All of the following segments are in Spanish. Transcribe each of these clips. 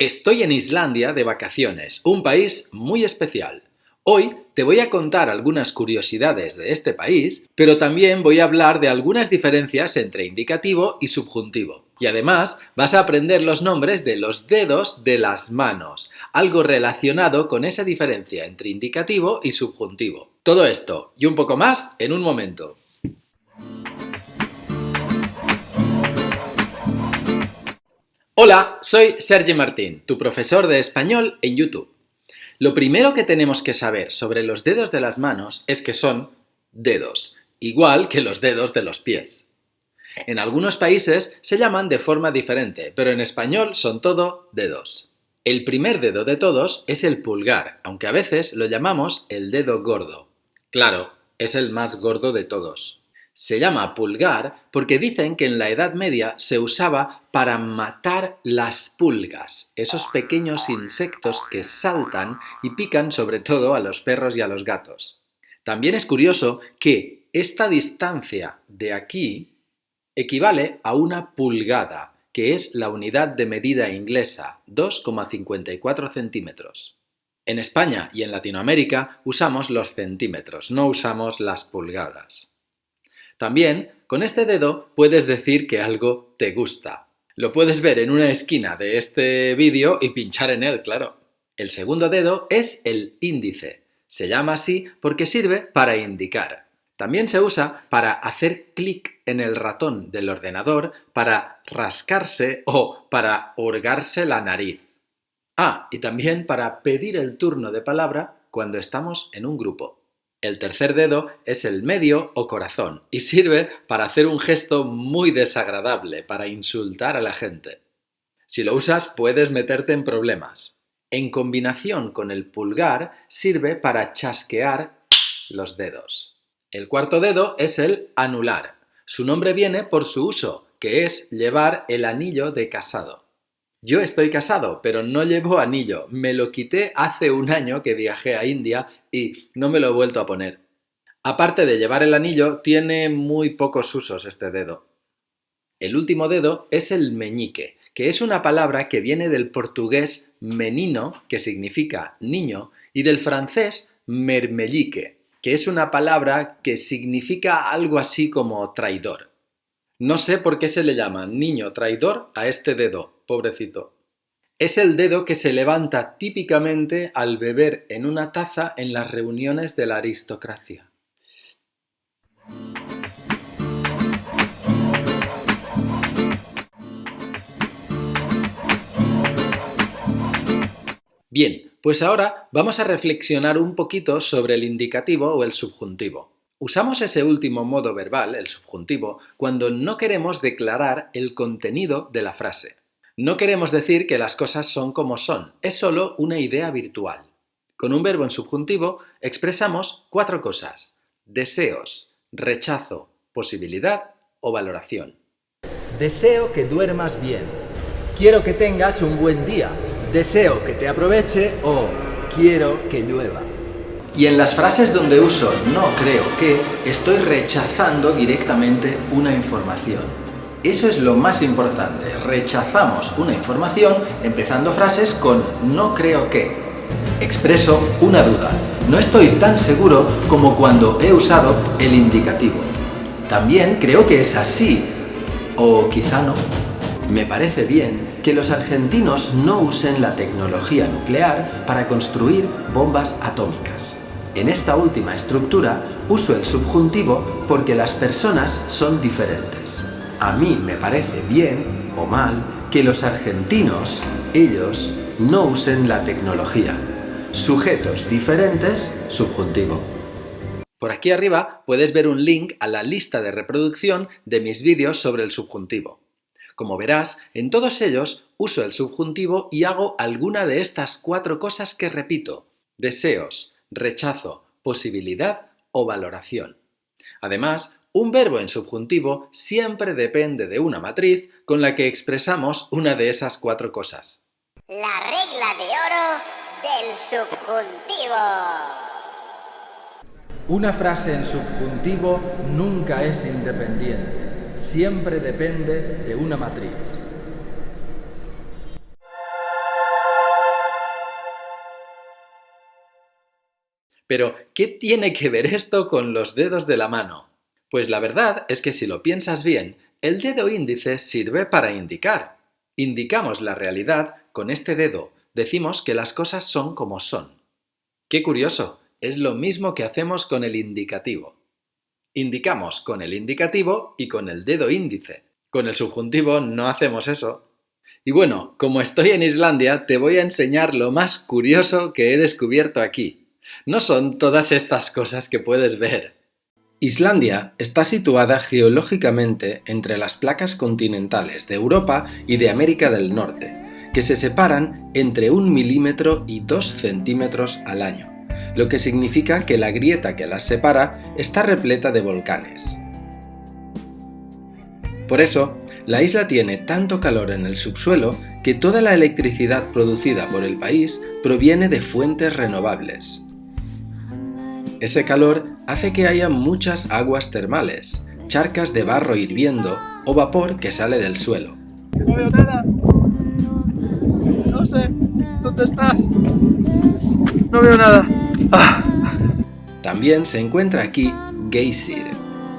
Estoy en Islandia de vacaciones, un país muy especial. Hoy te voy a contar algunas curiosidades de este país, pero también voy a hablar de algunas diferencias entre indicativo y subjuntivo. Y además vas a aprender los nombres de los dedos de las manos, algo relacionado con esa diferencia entre indicativo y subjuntivo. Todo esto y un poco más en un momento. Hola, soy Sergi Martín, tu profesor de español en YouTube. Lo primero que tenemos que saber sobre los dedos de las manos es que son dedos, igual que los dedos de los pies. En algunos países se llaman de forma diferente, pero en español son todo dedos. El primer dedo de todos es el pulgar, aunque a veces lo llamamos el dedo gordo. Claro, es el más gordo de todos. Se llama pulgar porque dicen que en la Edad Media se usaba para matar las pulgas, esos pequeños insectos que saltan y pican sobre todo a los perros y a los gatos. También es curioso que esta distancia de aquí equivale a una pulgada, que es la unidad de medida inglesa, 2,54 centímetros. En España y en Latinoamérica usamos los centímetros, no usamos las pulgadas. También, con este dedo puedes decir que algo te gusta. Lo puedes ver en una esquina de este vídeo y pinchar en él, claro. El segundo dedo es el índice. Se llama así porque sirve para indicar. También se usa para hacer clic en el ratón del ordenador, para rascarse o para hurgarse la nariz. Y también para pedir el turno de palabra cuando estamos en un grupo. El tercer dedo es el medio o corazón y sirve para hacer un gesto muy desagradable, para insultar a la gente. Si lo usas, puedes meterte en problemas. En combinación con el pulgar, sirve para chasquear los dedos. El cuarto dedo es el anular. Su nombre viene por su uso, que es llevar el anillo de casado. Yo estoy casado, pero no llevo anillo. Me lo quité hace un año que viajé a India y no me lo he vuelto a poner. Aparte de llevar el anillo, tiene muy pocos usos este dedo. El último dedo es el meñique, que es una palabra que viene del portugués menino, que significa niño, y del francés mermellique, que es una palabra que significa algo así como traidor. No sé por qué se le llama niño traidor a este dedo, pobrecito. Es el dedo que se levanta típicamente al beber en una taza en las reuniones de la aristocracia. Bien, pues ahora vamos a reflexionar un poquito sobre el indicativo o el subjuntivo. Usamos ese último modo verbal, el subjuntivo, cuando no queremos declarar el contenido de la frase. No queremos decir que las cosas son como son, es solo una idea virtual. Con un verbo en subjuntivo expresamos 4 cosas: deseos, rechazo, posibilidad o valoración. Deseo que duermas bien. Quiero que tengas un buen día. Deseo que te aproveche o quiero que llueva. Y en las frases donde uso no creo que, estoy rechazando directamente una información. Eso es lo más importante. Rechazamos una información empezando frases con no creo que. Expreso una duda. No estoy tan seguro como cuando he usado el indicativo. También creo que es así. O quizá no. Me parece bien que los argentinos no usen la tecnología nuclear para construir bombas atómicas. En esta última estructura uso el subjuntivo porque las personas son diferentes. A mí me parece bien o mal que los argentinos, ellos, no usen la tecnología. Sujetos diferentes, subjuntivo. Por aquí arriba puedes ver un link a la lista de reproducción de mis vídeos sobre el subjuntivo. Como verás, en todos ellos uso el subjuntivo y hago alguna de estas 4 cosas que repito: deseos, rechazo, posibilidad o valoración. Además, un verbo en subjuntivo siempre depende de una matriz con la que expresamos una de esas 4 cosas. La regla de oro del subjuntivo. Una frase en subjuntivo nunca es independiente. Siempre depende de una matriz. Pero, ¿qué tiene que ver esto con los dedos de la mano? Pues la verdad es que si lo piensas bien, el dedo índice sirve para indicar. Indicamos la realidad con este dedo, decimos que las cosas son como son. ¡Qué curioso! Es lo mismo que hacemos con el indicativo. Indicamos con el indicativo y con el dedo índice. Con el subjuntivo no hacemos eso. Y bueno, como estoy en Islandia, te voy a enseñar lo más curioso que he descubierto aquí. No son todas estas cosas que puedes ver. Islandia está situada geológicamente entre las placas continentales de Europa y de América del Norte, que se separan entre 1 milímetro y 2 centímetros al año, lo que significa que la grieta que las separa está repleta de volcanes. Por eso, la isla tiene tanto calor en el subsuelo que toda la electricidad producida por el país proviene de fuentes renovables. Ese calor hace que haya muchas aguas termales, charcas de barro hirviendo o vapor que sale del suelo. No veo nada. No sé. ¿Dónde estás? No veo nada. También se encuentra aquí Geysir,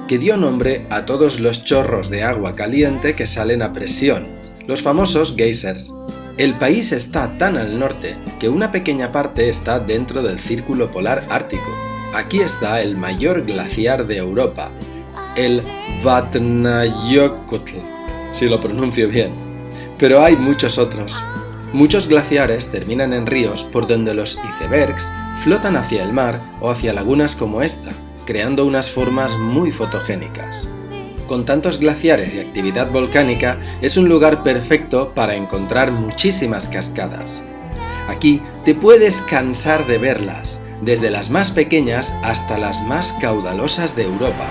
que dio nombre a todos los chorros de agua caliente que salen a presión, los famosos geysers. El país está tan al norte que una pequeña parte está dentro del círculo polar ártico. Aquí está el mayor glaciar de Europa, el Vatnajökull, si lo pronuncio bien. Pero hay muchos otros. Muchos glaciares terminan en ríos por donde los icebergs flotan hacia el mar o hacia lagunas como esta, creando unas formas muy fotogénicas. Con tantos glaciares y actividad volcánica, es un lugar perfecto para encontrar muchísimas cascadas. Aquí te puedes cansar de verlas, desde las más pequeñas hasta las más caudalosas de Europa.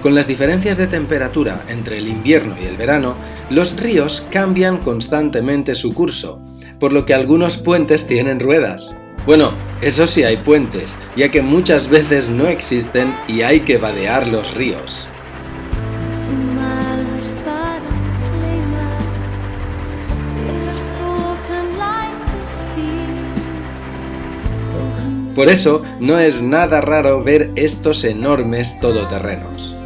Con las diferencias de temperatura entre el invierno y el verano, los ríos cambian constantemente su curso, por lo que algunos puentes tienen ruedas. Bueno, eso sí hay puentes, ya que muchas veces no existen y hay que vadear los ríos. Por eso, no es nada raro ver estos enormes todoterrenos.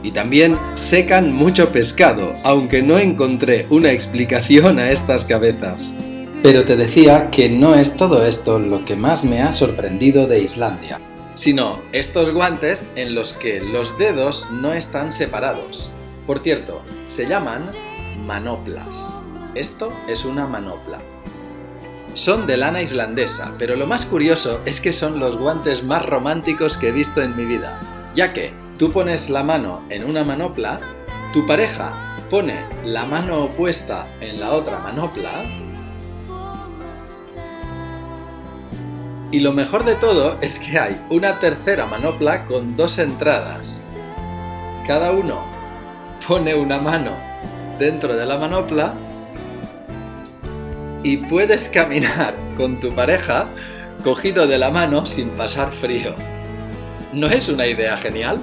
Y también secan mucho pescado, aunque no encontré una explicación a estas cabezas. Pero te decía que no es todo esto lo que más me ha sorprendido de Islandia, sino estos guantes en los que los dedos no están separados. Por cierto, se llaman manoplas. Esto es una manopla. Son de lana islandesa, pero lo más curioso es que son los guantes más románticos que he visto en mi vida, ya que tú pones la mano en una manopla, tu pareja pone la mano opuesta en la otra manopla, y lo mejor de todo es que hay una tercera manopla con 2 entradas. Cada uno pone una mano dentro de la manopla y puedes caminar con tu pareja cogido de la mano sin pasar frío. ¿No es una idea genial?